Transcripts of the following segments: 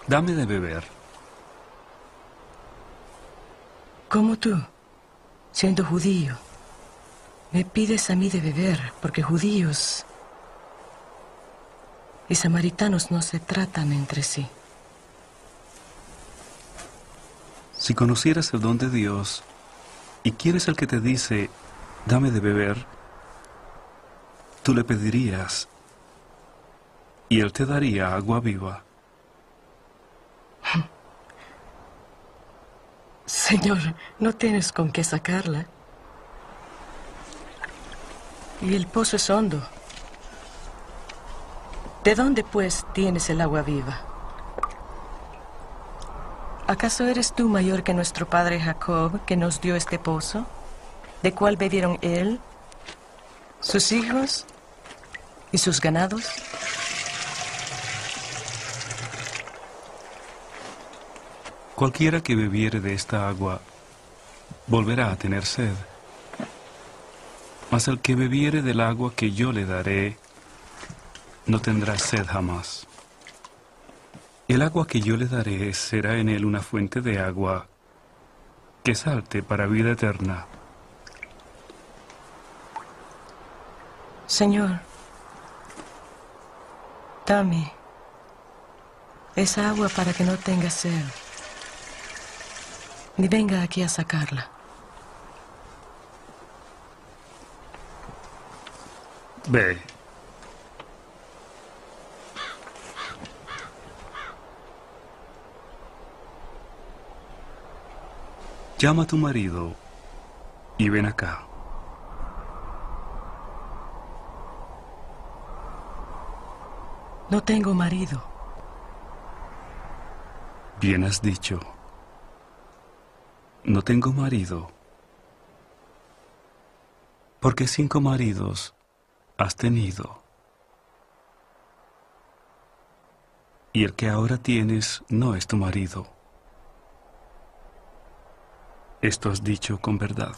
Dame de beber. ¿Cómo tú, siendo judío, me pides a mí de beber? Porque judíos y samaritanos no se tratan entre sí. Si conocieras el don de Dios, y quién es el que te dice, dame de beber, tú le pedirías, y él te daría agua viva. Señor, no tienes con qué sacarla. Y el pozo es hondo. ¿De dónde, pues, tienes el agua viva? ¿Acaso eres tú mayor que nuestro padre Jacob, que nos dio este pozo, de cual bebieron él, sus hijos y sus ganados? Cualquiera que bebiere de esta agua volverá a tener sed. Mas el que bebiere del agua que yo le daré, no tendrá sed jamás. El agua que yo le daré será en él una fuente de agua que salte para vida eterna. Señor, dame esa agua para que no tenga sed, ni venga aquí a sacarla. Ve. Llama a tu marido y ven acá. No tengo marido. Bien has dicho. No tengo marido. Porque 5 maridos has tenido. Y el que ahora tienes no es tu marido. Esto has dicho con verdad.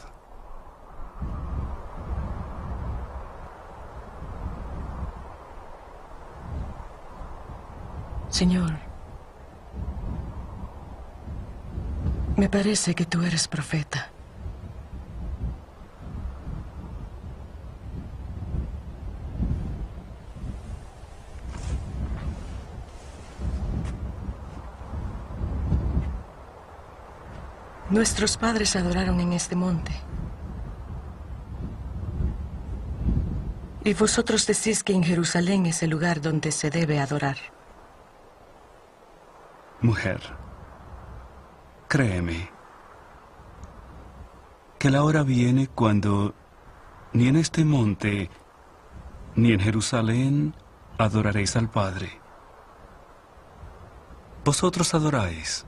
Señor, me parece que tú eres profeta. Nuestros padres adoraron en este monte. Y vosotros decís que en Jerusalén es el lugar donde se debe adorar. Mujer, créeme, que la hora viene cuando ni en este monte ni en Jerusalén adoraréis al Padre. Vosotros adoráis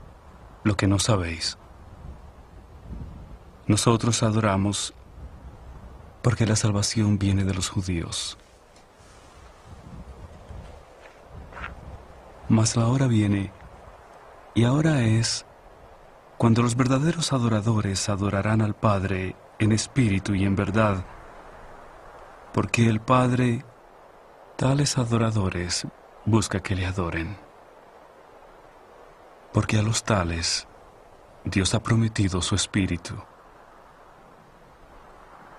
lo que no sabéis. Nosotros adoramos porque la salvación viene de los judíos. Mas la hora viene, y ahora es, cuando los verdaderos adoradores adorarán al Padre en espíritu y en verdad, porque el Padre, tales adoradores, busca que le adoren. Porque a los tales, Dios ha prometido su espíritu.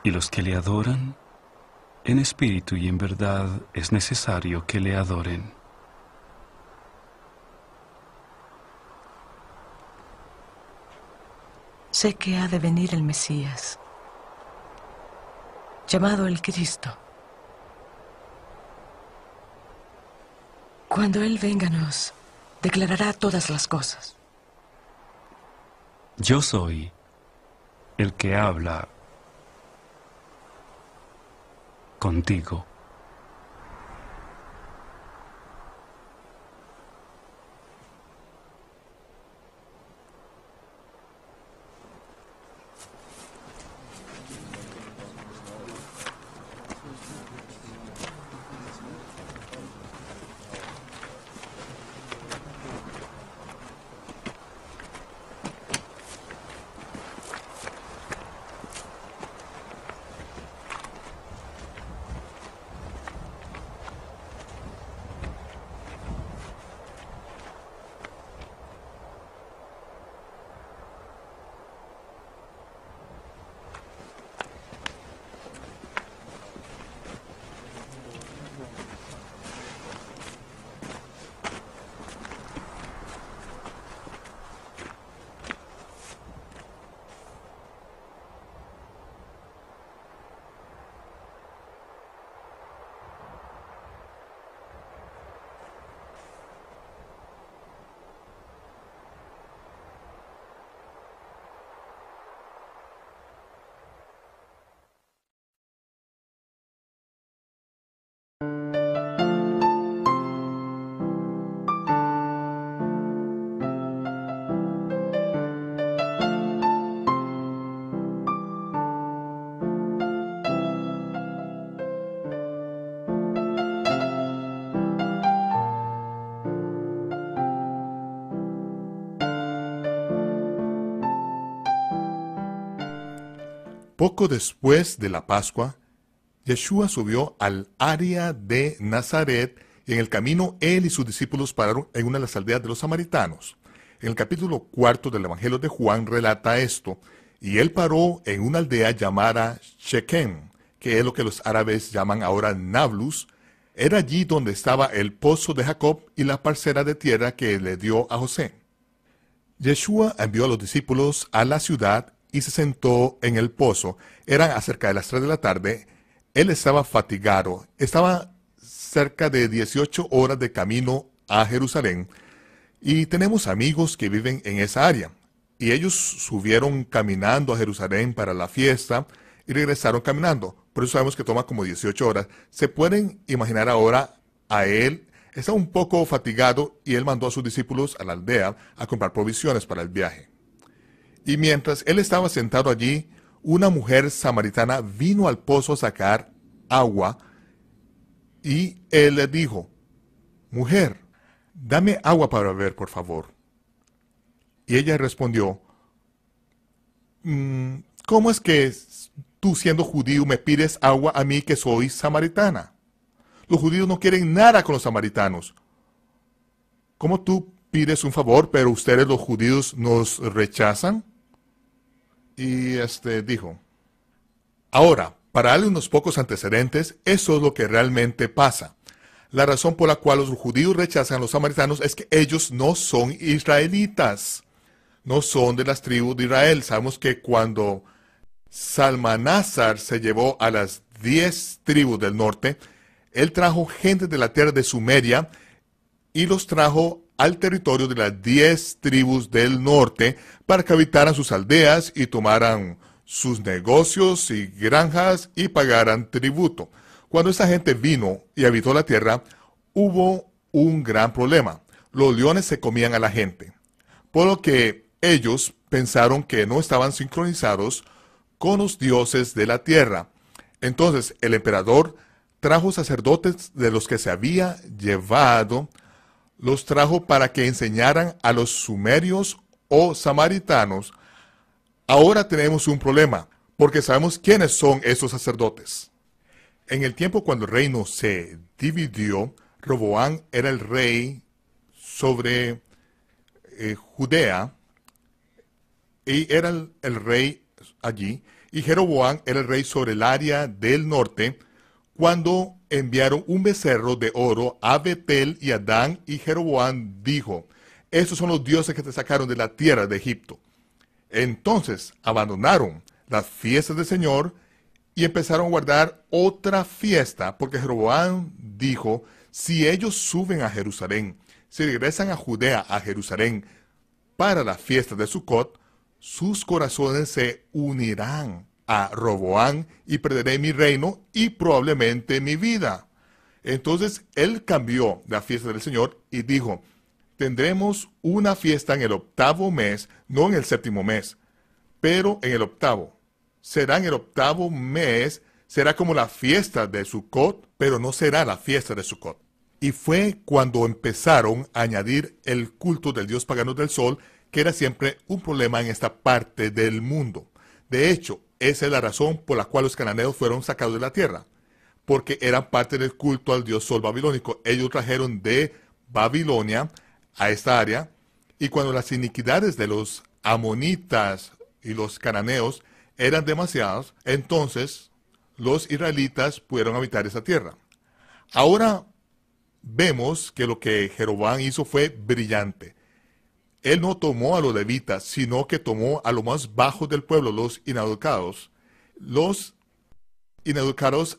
Y los que le adoran, en espíritu y en verdad, es necesario que le adoren. Sé que ha de venir el Mesías, llamado el Cristo. Cuando Él venga nos declarará todas las cosas. Yo soy el que habla contigo. Poco después de la Pascua, Yeshua subió al área de Nazaret y en el camino él y sus discípulos pararon en una de las aldeas de los samaritanos. En el capítulo 4 del Evangelio de Juan relata esto, y él paró en una aldea llamada Shechem, que es lo que los árabes llaman ahora Nablus. Era allí donde estaba el pozo de Jacob y la parcela de tierra que le dio a José. Yeshua envió a los discípulos a la ciudad y se sentó en el pozo. Eran acerca de las 3 de la tarde. Él estaba fatigado. Estaba cerca de 18 horas de camino a Jerusalén. Y tenemos amigos que viven en esa área. Y ellos subieron caminando a Jerusalén para la fiesta y regresaron caminando. Por eso sabemos que toma como 18 horas. Se pueden imaginar ahora a él. Está un poco fatigado y él mandó a sus discípulos a la aldea a comprar provisiones para el viaje. Y mientras él estaba sentado allí, una mujer samaritana vino al pozo a sacar agua y él le dijo, «Mujer, dame agua para beber, por favor». Y ella respondió, «¿Cómo es que tú, siendo judío, me pides agua a mí que soy samaritana? Los judíos no quieren nada con los samaritanos. ¿Cómo tú pides un favor, pero ustedes los judíos nos rechazan?» Y dijo, «Ahora, para darle unos pocos antecedentes, eso es lo que realmente pasa. La razón por la cual los judíos rechazan a los samaritanos es que ellos no son israelitas. No son de las tribus de Israel. Sabemos que cuando Salmanásar se llevó a las 10 tribus del norte, él trajo gente de la tierra de Sumeria y los trajo al territorio de las 10 tribus del norte para que habitaran sus aldeas y tomaran sus negocios y granjas y pagaran tributo. Cuando esa gente vino y habitó la tierra, hubo un gran problema. Los leones se comían a la gente, por lo que ellos pensaron que no estaban sincronizados con los dioses de la tierra. Entonces el emperador trajo sacerdotes de los que se había llevado, los trajo para que enseñaran a los sumerios o samaritanos. Ahora tenemos un problema, porque sabemos quiénes son esos sacerdotes. En el tiempo cuando el reino se dividió, Roboam era el rey sobre Judea, y era el rey allí, y Jeroboam era el rey sobre el área del norte, cuando enviaron un becerro de oro a Betel y a Dan, y Jeroboam dijo, «Estos son los dioses que te sacaron de la tierra de Egipto». Entonces abandonaron las fiestas del Señor y empezaron a guardar otra fiesta, porque Jeroboam dijo, «Si ellos suben a Jerusalén, si regresan a Judea, a Jerusalén, para la fiesta de Sucot, sus corazones se unirán a Roboam y perderé mi reino y probablemente mi vida». Entonces él cambió la fiesta del Señor y dijo, «Tendremos una fiesta en el 8º mes, no en el 7º mes, pero en el 8º. Será en el 8º mes, será como la fiesta de Sucot, pero no será la fiesta de Sucot». Y fue cuando empezaron a añadir el culto del dios pagano del sol, que era siempre un problema en esta parte del mundo. De hecho, esa es la razón por la cual los cananeos fueron sacados de la tierra, porque eran parte del culto al dios sol babilónico. Ellos trajeron de Babilonia a esta área, y cuando las iniquidades de los amonitas y los cananeos eran demasiadas, entonces los israelitas pudieron habitar esa tierra. Ahora vemos que lo que Jeroboam hizo fue brillante. Él no tomó a los levitas, sino que tomó a los más bajos del pueblo, los inaeducados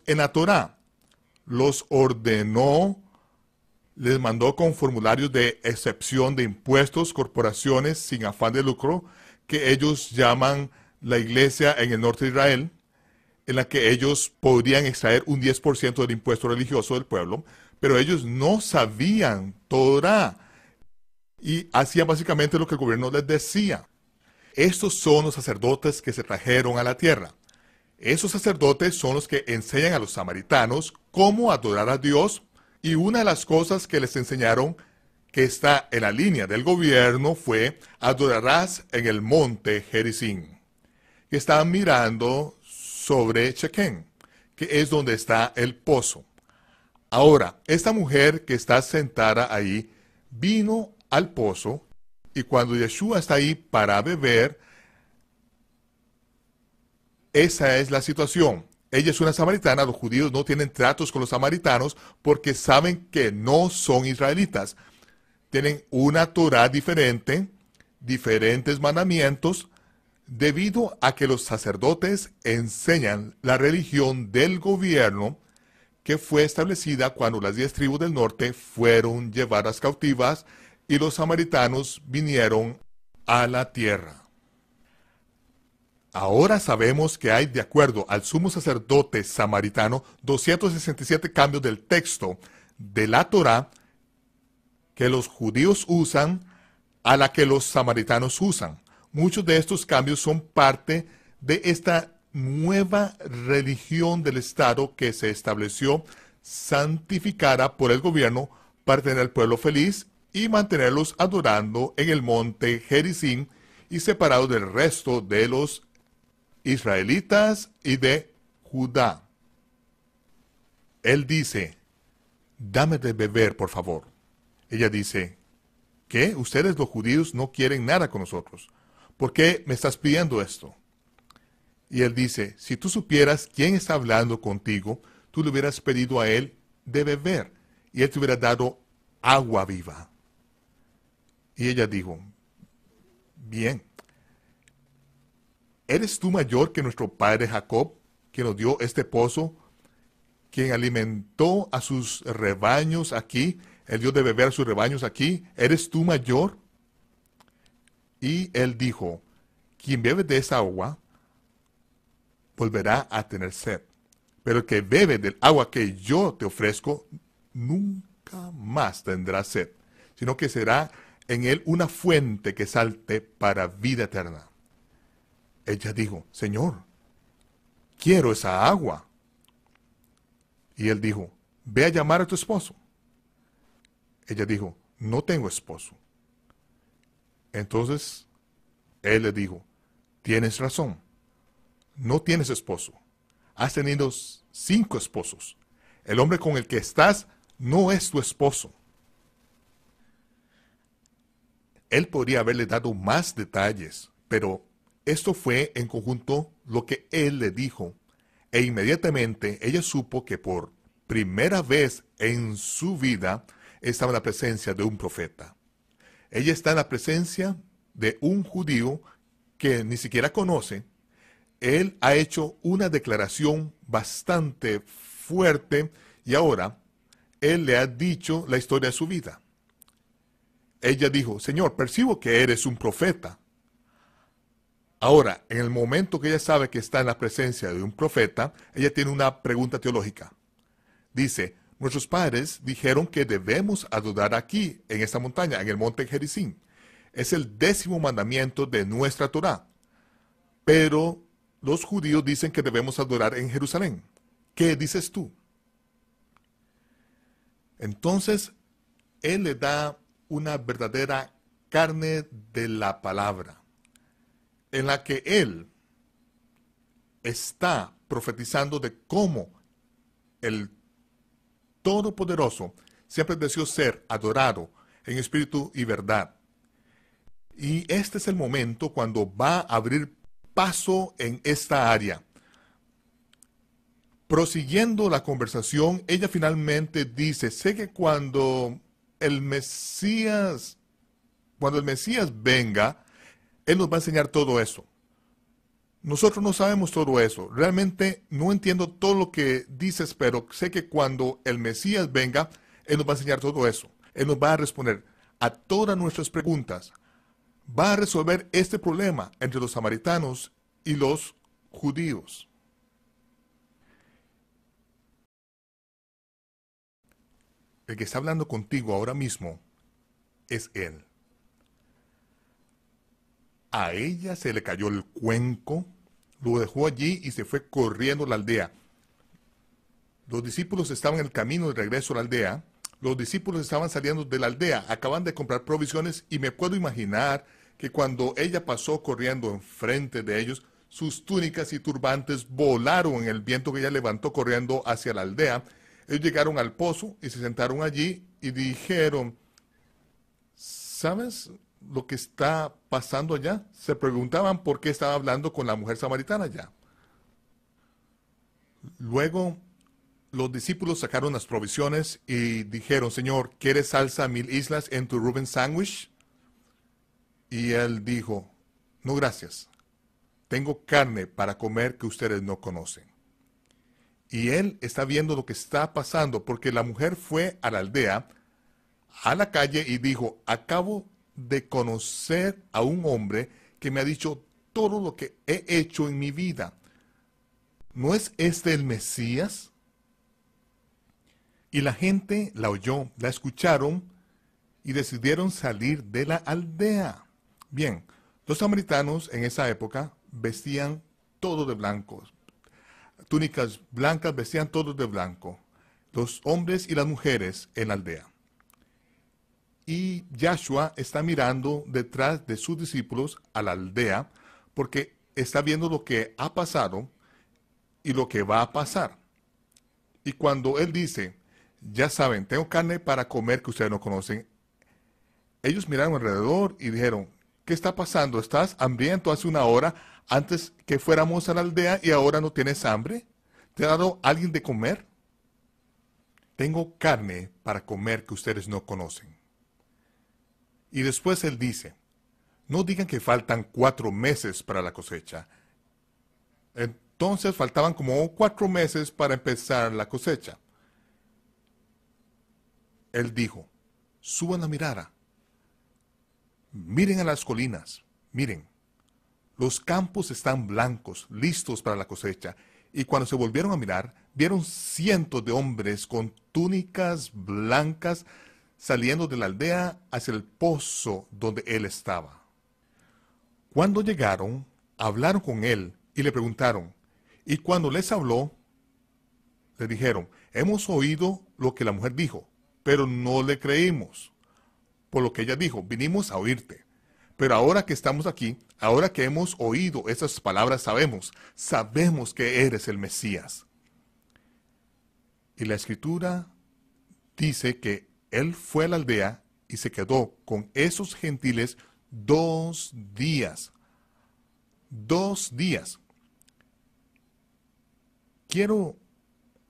en la Torá. Los ordenó, les mandó con formularios de excepción de impuestos, corporaciones sin afán de lucro, que ellos llaman la iglesia en el norte de Israel, en la que ellos podrían extraer un 10% del impuesto religioso del pueblo, pero ellos no sabían Torá y hacían básicamente lo que el gobierno les decía. Estos son los sacerdotes que se trajeron a la tierra. Esos sacerdotes son los que enseñan a los samaritanos cómo adorar a Dios, y una de las cosas que les enseñaron, que está en la línea del gobierno, fue adorarás en el monte Gerizim. Estaban mirando sobre Chequén, que es donde está el pozo. Ahora, esta mujer que está sentada ahí vino al pozo, y cuando Yeshua está ahí para beber, esa es la situación. Ella es una samaritana. Los judíos no tienen tratos con los samaritanos porque saben que no son israelitas. Tienen una Torá diferente, diferentes mandamientos, debido a que los sacerdotes enseñan la religión del gobierno que fue establecida cuando las 10 tribus del norte fueron llevadas cautivas y los samaritanos vinieron a la tierra. Ahora sabemos que hay, de acuerdo al sumo sacerdote samaritano, 267 cambios del texto de la Torá que los judíos usan a la que los samaritanos usan. Muchos de estos cambios son parte de esta nueva religión del Estado que se estableció, santificada por el gobierno para tener al pueblo feliz y mantenerlos adorando en el monte Gerizim y separados del resto de los israelitas y de Judá. Él dice, dame de beber, por favor. Ella dice, ¿qué? Ustedes los judíos no quieren nada con nosotros. ¿Por qué me estás pidiendo esto? Y él dice, si tú supieras quién está hablando contigo, tú le hubieras pedido a él de beber, y él te hubiera dado agua viva. Y ella dijo, bien, ¿eres tú mayor que nuestro padre Jacob, que nos dio este pozo, quien alimentó a sus rebaños aquí? Él dio de beber a sus rebaños aquí. ¿Eres tú mayor? Y él dijo, quien bebe de esa agua volverá a tener sed. Pero el que bebe del agua que yo te ofrezco, nunca más tendrá sed, sino que será en él una fuente que salte para vida eterna. Ella dijo, Señor, quiero esa agua. Y él dijo, ve a llamar a tu esposo. Ella dijo, no tengo esposo. Entonces, él le dijo, tienes razón, no tienes esposo. Has tenido 5 esposos. El hombre con el que estás no es tu esposo. Él podría haberle dado más detalles, pero esto fue en conjunto lo que él le dijo. E inmediatamente ella supo que por primera vez en su vida estaba en la presencia de un profeta. Ella está en la presencia de un judío que ni siquiera conoce. Él ha hecho una declaración bastante fuerte y ahora él le ha dicho la historia de su vida. Ella dijo, Señor, percibo que eres un profeta. Ahora, en el momento que ella sabe que está en la presencia de un profeta, ella tiene una pregunta teológica. Dice, nuestros padres dijeron que debemos adorar aquí, en esta montaña, en el monte Gerizim. Es el 10º mandamiento de nuestra Torá. Pero los judíos dicen que debemos adorar en Jerusalén. ¿Qué dices tú? Entonces, él le da una verdadera carne de la palabra, en la que él está profetizando de cómo el Todopoderoso siempre deseó ser adorado en espíritu y verdad. Y este es el momento cuando va a abrir paso en esta área. Prosiguiendo la conversación, ella finalmente dice, sé que cuando el Mesías venga, Él nos va a enseñar todo eso. Nosotros no sabemos todo eso. Realmente no entiendo todo lo que dices, pero sé que cuando el Mesías venga, Él nos va a enseñar todo eso. Él nos va a responder a todas nuestras preguntas. Va a resolver este problema entre los samaritanos y los judíos. El que está hablando contigo ahora mismo es Él. A ella se le cayó el cuenco, lo dejó allí y se fue corriendo a la aldea. Los discípulos estaban en el camino de regreso a la aldea. Los discípulos estaban saliendo de la aldea, acaban de comprar provisiones y me puedo imaginar que cuando ella pasó corriendo enfrente de ellos, sus túnicas y turbantes volaron en el viento que ella levantó corriendo hacia la aldea. Ellos llegaron al pozo y se sentaron allí y dijeron, ¿sabes lo que está pasando allá? Se preguntaban por qué estaba hablando con la mujer samaritana allá. Luego los discípulos sacaron las provisiones y dijeron, Señor, ¿quieres salsa 1000 islas en tu Reuben Sandwich? Y él dijo, no gracias, tengo carne para comer que ustedes no conocen. Y él está viendo lo que está pasando porque la mujer fue a la aldea, a la calle y dijo, acabo de conocer a un hombre que me ha dicho todo lo que he hecho en mi vida. ¿No es este el Mesías? Y la gente la oyó, la escucharon y decidieron salir de la aldea. Bien, los samaritanos en esa época vestían todo de blanco. Túnicas blancas, vestían todos de blanco. Los hombres y las mujeres en la aldea. Y Yahshua está mirando detrás de sus discípulos a la aldea porque está viendo lo que ha pasado y lo que va a pasar. Y cuando él dice, ya saben, tengo carne para comer que ustedes no conocen, ellos miraron alrededor y dijeron, ¿qué está pasando? ¿Estás hambriento hace una hora antes que fuéramos a la aldea y ahora no tienes hambre? ¿Te ha dado alguien de comer? Tengo carne para comer que ustedes no conocen. Y después él dice, no digan que faltan 4 meses para la cosecha. Entonces faltaban como 4 meses para empezar la cosecha. Él dijo, suban la mirada. Miren a las colinas, miren. Los campos están blancos, listos para la cosecha. Y cuando se volvieron a mirar, vieron cientos de hombres con túnicas blancas saliendo de la aldea hacia el pozo donde él estaba. Cuando llegaron, hablaron con él y le preguntaron, y cuando les habló, le dijeron, hemos oído lo que la mujer dijo, pero no le creímos. Por lo que ella dijo, vinimos a oírte. Pero ahora que estamos aquí, ahora que hemos oído esas palabras, sabemos que eres el Mesías. Y la Escritura dice que él fue a la aldea y se quedó con esos gentiles 2 días. 2 días. Quiero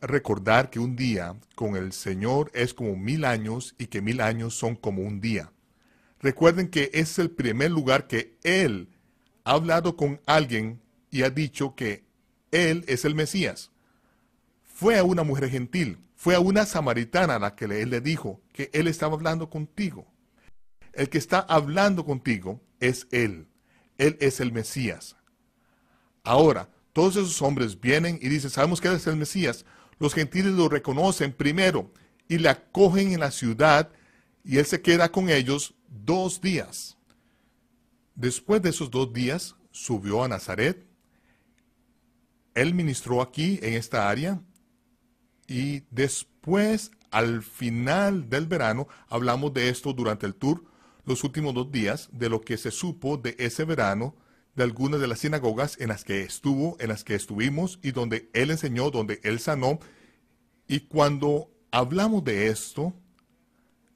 recordar que un día con el Señor es como 1000 años y que 1000 años son como un día. Recuerden que es el primer lugar que Él ha hablado con alguien y ha dicho que Él es el Mesías. Fue a una mujer gentil, fue a una samaritana a la que Él le dijo que Él estaba hablando contigo. El que está hablando contigo es Él. Él es el Mesías. Ahora, todos esos hombres vienen y dicen, sabemos que Él es el Mesías. Los gentiles lo reconocen primero y le acogen en la ciudad y Él se queda con ellos 2 días. Después de esos 2 días, subió a Nazaret. Él ministró aquí en esta área y después, al final del verano, hablamos de esto durante el tour, los últimos 2 días, de lo que se supo de ese verano, de algunas de las sinagogas en las que estuvo, en las que estuvimos y donde Él enseñó, donde Él sanó. Y cuando hablamos de esto,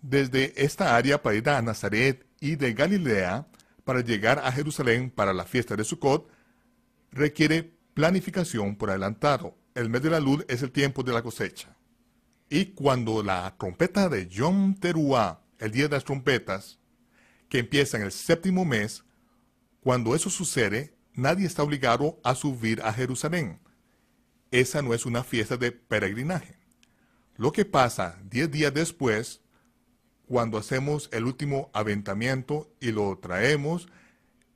desde esta área para ir a Nazaret y de Galilea, para llegar a Jerusalén para la fiesta de Sukkot, requiere planificación por adelantado. El mes de la Lul es el tiempo de la cosecha. Y cuando la trompeta de Yom Teruah, el día de las trompetas, que empieza en el 7º mes, cuando eso sucede, nadie está obligado a subir a Jerusalén. Esa no es una fiesta de peregrinaje. Lo que pasa 10 días después, cuando hacemos el último aventamiento y lo traemos,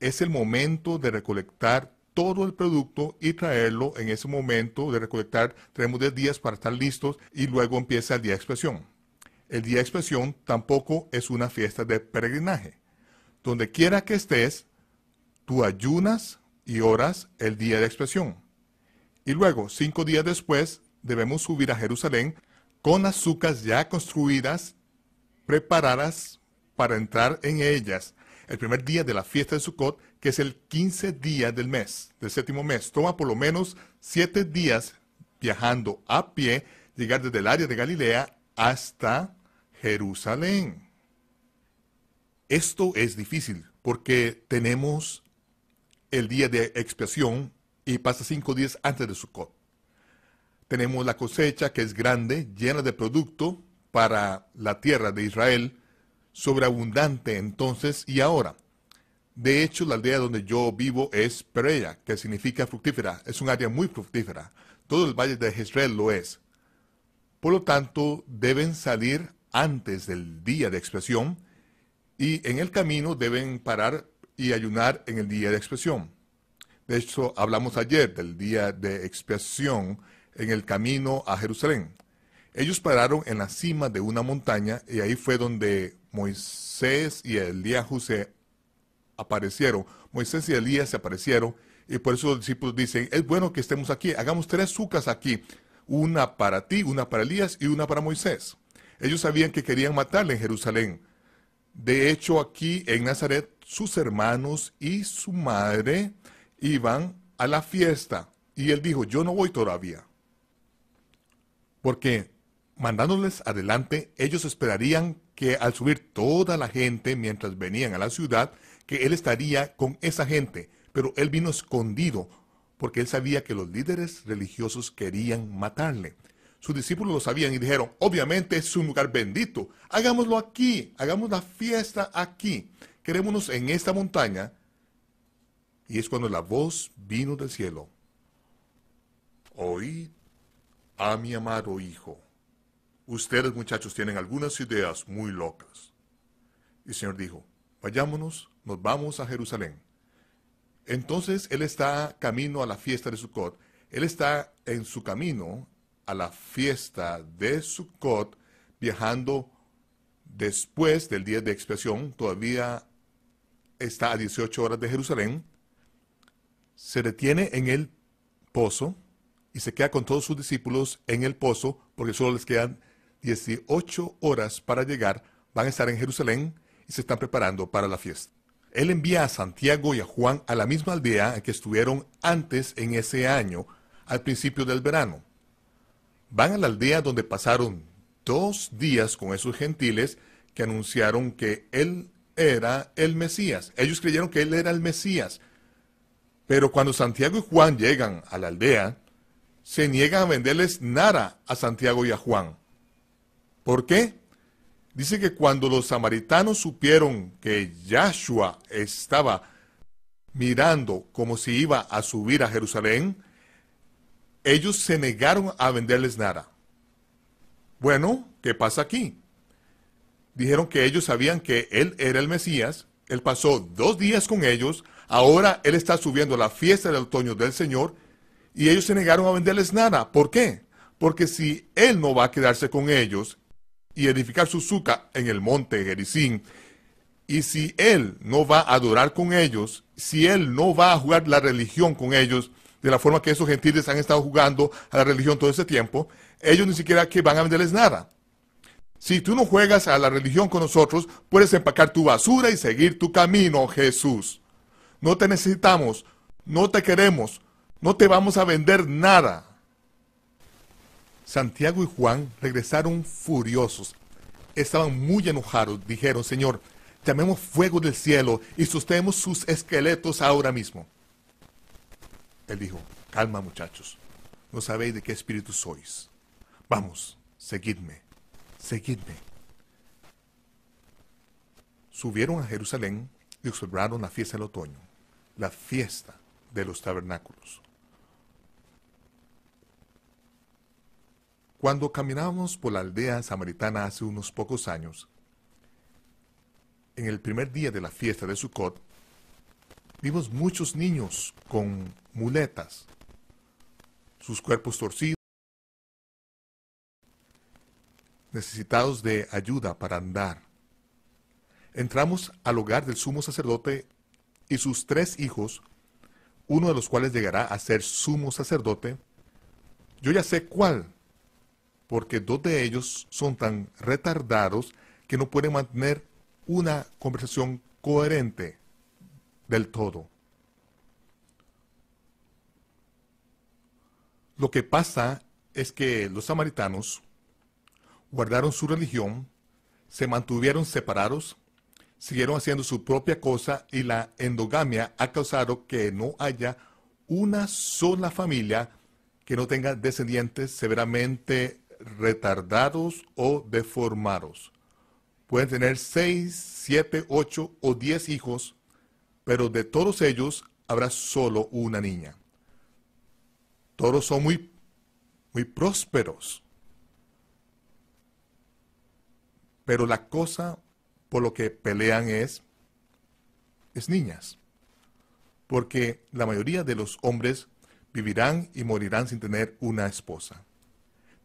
es el momento de recolectar todo el producto y traerlo en ese momento de recolectar. Tenemos 10 días para estar listos y luego empieza el día de expiación. El día de expiación tampoco es una fiesta de peregrinaje. Donde quiera que estés, tú ayunas y oras el día de expiación. Y luego, 5 días después, debemos subir a Jerusalén con las sucas ya construidas, preparadas para entrar en ellas. el primer día de la fiesta de Sucot, que es el 15 día del mes, del séptimo mes. Toma por lo menos 7 días viajando a pie, llegar desde el área de Galilea hasta Jerusalén. Esto es difícil porque tenemos el día de expiación y pasa 5 días antes de Sucot. Tenemos la cosecha que es grande, llena de producto para la tierra de Israel, sobreabundante entonces y ahora. De hecho, la aldea donde yo vivo es Perea, que significa fructífera. Es un área muy fructífera. Todo el valle de Jezreel lo es. Por lo tanto, deben salir antes del día de expiación y en el camino deben parar y ayunar en el día de expiación. De hecho, hablamos ayer del día de expiación en el camino a Jerusalén. Ellos pararon en la cima de una montaña y ahí fue donde Moisés y Elías se aparecieron. Moisés y Elías se aparecieron y por eso los discípulos dicen, es bueno que estemos aquí, hagamos 3 sucas aquí, una para ti, una para Elías y una para Moisés. Ellos sabían que querían matarle en Jerusalén. De hecho, aquí en Nazaret, sus hermanos y su madre iban a la fiesta y él dijo, yo no voy todavía. Porque mandándoles adelante, ellos esperarían que al subir toda la gente mientras venían a la ciudad, que él estaría con esa gente. Pero él vino escondido, porque él sabía que los líderes religiosos querían matarle. Sus discípulos lo sabían y dijeron, obviamente es un lugar bendito, hagámoslo aquí, hagamos la fiesta aquí, quedémonos en esta montaña. Y es cuando la voz vino del cielo. Oíd a mi amado hijo. Ustedes, muchachos, tienen algunas ideas muy locas. Y el Señor dijo, vayámonos, nos vamos a Jerusalén. Entonces él está camino a la fiesta de Sucot. Él está en su camino a la fiesta de Sucot, viajando después del día de expiación. Todavía está a 18 horas de Jerusalén. Se detiene en el pozo y se queda con todos sus discípulos en el pozo, porque solo les quedan 18 horas para llegar. Van a estar en Jerusalén y se están preparando para la fiesta. Él envía a Santiago y a Juan a la misma aldea en que estuvieron antes en ese año, al principio del verano. Van a la aldea donde pasaron 2 días con esos gentiles que anunciaron que él era el Mesías. Ellos creyeron que él era el Mesías. Pero cuando Santiago y Juan llegan a la aldea, se niegan a venderles nada a Santiago y a Juan. ¿Por qué? Dice que cuando los samaritanos supieron que Yahshua estaba mirando como si iba a subir a Jerusalén, ellos se negaron a venderles nada. Bueno, ¿qué pasa aquí? Dijeron que ellos sabían que él era el Mesías. Él pasó 2 días con ellos. Ahora él está subiendo a la fiesta del otoño del Señor y ellos se negaron a venderles nada. ¿Por qué? Porque si él no va a quedarse con ellos y edificar su suca en el monte Gerizim, y si él no va a adorar con ellos, si él no va a jugar la religión con ellos, de la forma que esos gentiles han estado jugando a la religión todo ese tiempo, ellos ni siquiera que van a venderles nada. Si tú no juegas a la religión con nosotros, puedes empacar tu basura y seguir tu camino, Jesús. No te necesitamos, no te queremos, no te vamos a vender nada. Santiago y Juan regresaron furiosos. Estaban muy enojados. Dijeron, Señor, llamemos fuego del cielo y sostenemos sus esqueletos ahora mismo. Él dijo, calma muchachos, no sabéis de qué espíritu sois. Vamos, seguidme, seguidme. Subieron a Jerusalén y observaron la fiesta del otoño, la fiesta de los tabernáculos. Cuando caminábamos por la aldea samaritana hace unos pocos años, en el primer día de la fiesta de Sucot, vimos muchos niños con muletas, sus cuerpos torcidos, necesitados de ayuda para andar. Entramos al hogar del sumo sacerdote y sus 3 hijos, uno de los cuales llegará a ser sumo sacerdote. Yo ya sé cuál, porque 2 de ellos son tan retardados que no pueden mantener una conversación coherente del todo. Lo que pasa es que los samaritanos guardaron su religión, se mantuvieron separados, siguieron haciendo su propia cosa y la endogamia ha causado que no haya una sola familia que no tenga descendientes severamente retardados o deformados. Pueden tener 6, 7, 8 o 10 hijos, pero de todos ellos habrá solo una niña. Todos son muy prósperos. Pero la cosa por lo que pelean es niñas. Porque la mayoría de los hombres vivirán y morirán sin tener una esposa.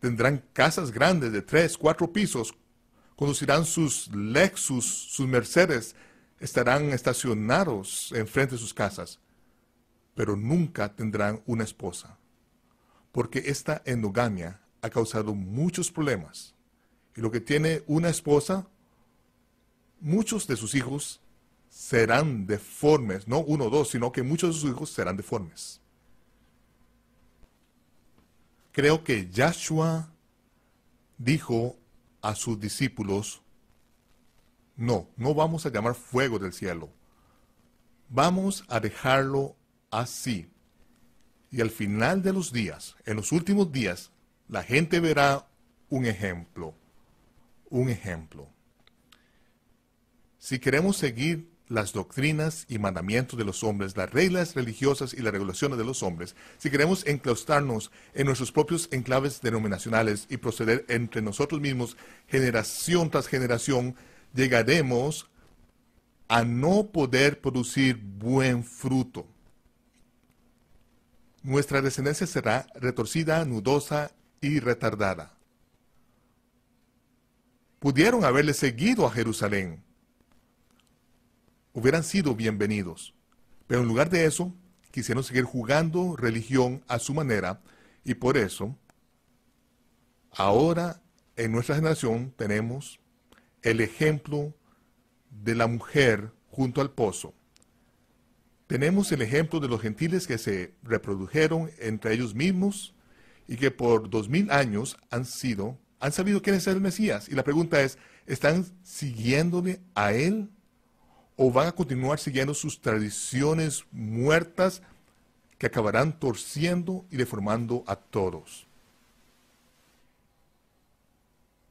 Tendrán casas grandes de 3, 4 pisos, conducirán sus Lexus, sus Mercedes, estarán estacionados enfrente de sus casas, pero nunca tendrán una esposa. Porque esta endogamia ha causado muchos problemas. Y lo que tiene una esposa, muchos de sus hijos serán deformes. No uno o dos, sino que muchos de sus hijos serán deformes. Creo que Yahshua dijo a sus discípulos, no vamos a llamar fuego del cielo. Vamos a dejarlo así. Y al final de los días, en los últimos días, la gente verá un ejemplo. Un ejemplo. Si queremos seguir las doctrinas y mandamientos de los hombres, las reglas religiosas y las regulaciones de los hombres, si queremos enclaustrarnos en nuestros propios enclaves denominacionales y proceder entre nosotros mismos generación tras generación, llegaremos a no poder producir buen fruto. Nuestra descendencia será retorcida, nudosa y retardada. Pudieron haberle seguido a Jerusalén. Hubieran sido bienvenidos. Pero en lugar de eso, quisieron seguir jugando religión a su manera y por eso, ahora en nuestra generación tenemos el ejemplo de la mujer junto al pozo. Tenemos el ejemplo de los gentiles que se reprodujeron entre ellos mismos y que por 2000 años han sabido quién es el Mesías. Y la pregunta es, ¿están siguiéndole a él? ¿O van a continuar siguiendo sus tradiciones muertas que acabarán torciendo y deformando a todos?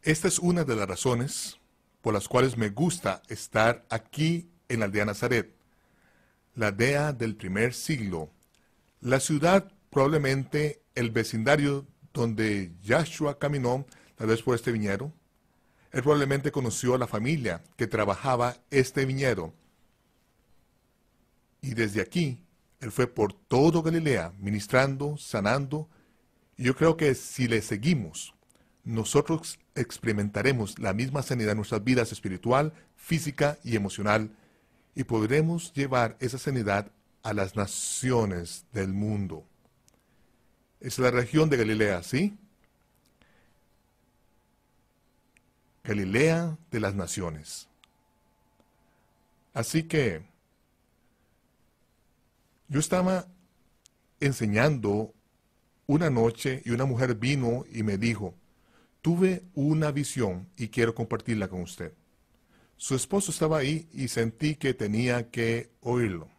Esta es una de las razones por las cuales me gusta estar aquí en la aldea Nazaret, la aldea del primer siglo, la ciudad, probablemente el vecindario donde Yahshua caminó, tal vez por este viñedo. Él probablemente conoció a la familia que trabajaba este viñedo. Y desde aquí, él fue por todo Galilea, ministrando, sanando. Y yo creo que si le seguimos, nosotros experimentaremos la misma sanidad en nuestras vidas espiritual, física y emocional. Y podremos llevar esa sanidad a las naciones del mundo. Es la región de Galilea, ¿sí? Galilea de las naciones. Así que yo estaba enseñando una noche y una mujer vino y me dijo, tuve una visión y quiero compartirla con usted. Su esposo estaba ahí y sentí que tenía que oírlo.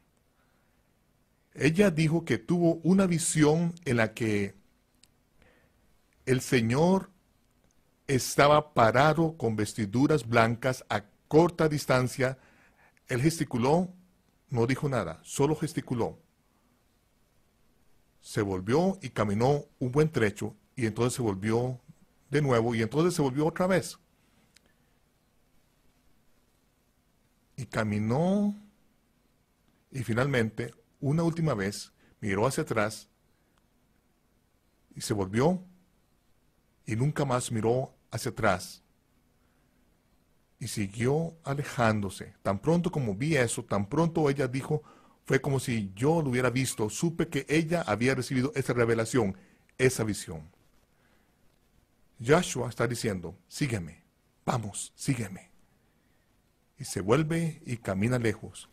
Ella dijo que tuvo una visión en la que el Señor estaba parado con vestiduras blancas a corta distancia. Él gesticuló, no dijo nada, solo gesticuló. Se volvió y caminó un buen trecho y entonces se volvió de nuevo y entonces se volvió otra vez. Y caminó y finalmente, una última vez, miró hacia atrás y se volvió y nunca más miró hacia atrás. Y siguió alejándose. Tan pronto como vi eso, tan pronto ella dijo, fue como si yo lo hubiera visto. Supe que ella había recibido esa revelación, esa visión. Yahshua está diciendo, sígueme, vamos, sígueme. y se vuelve y camina lejos.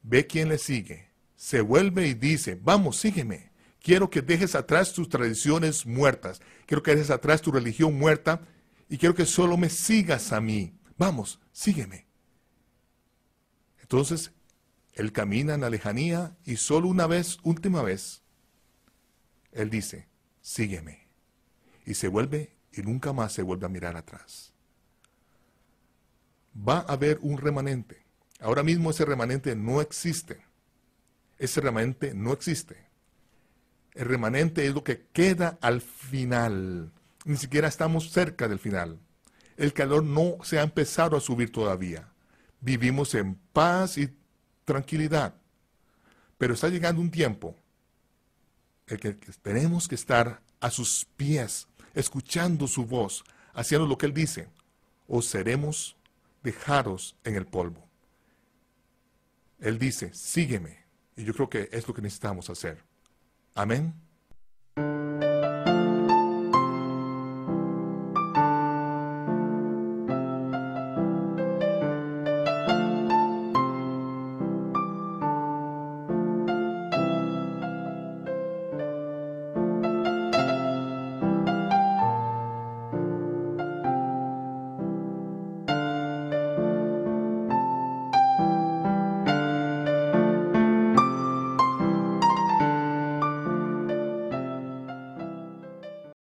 Ve quién le sigue. Se vuelve y dice, vamos, sígueme. Quiero que dejes atrás tus tradiciones muertas. Quiero que dejes atrás tu religión muerta y quiero que solo me sigas a mí. Vamos, sígueme. Entonces, él camina en la lejanía y solo una vez, última vez, él dice, sígueme. Y se vuelve y nunca más se vuelve a mirar atrás. Va a haber un remanente. Ahora mismo ese remanente no existe. Ese remanente no existe. El remanente es lo que queda al final. Ni siquiera estamos cerca del final. El calor no se ha empezado a subir todavía. Vivimos en paz y tranquilidad. Pero está llegando un tiempo en que tenemos que estar a sus pies, escuchando su voz, haciendo lo que Él dice, o seremos dejados en el polvo. Él dice, sígueme. Y yo creo que es lo que necesitamos hacer. Amén.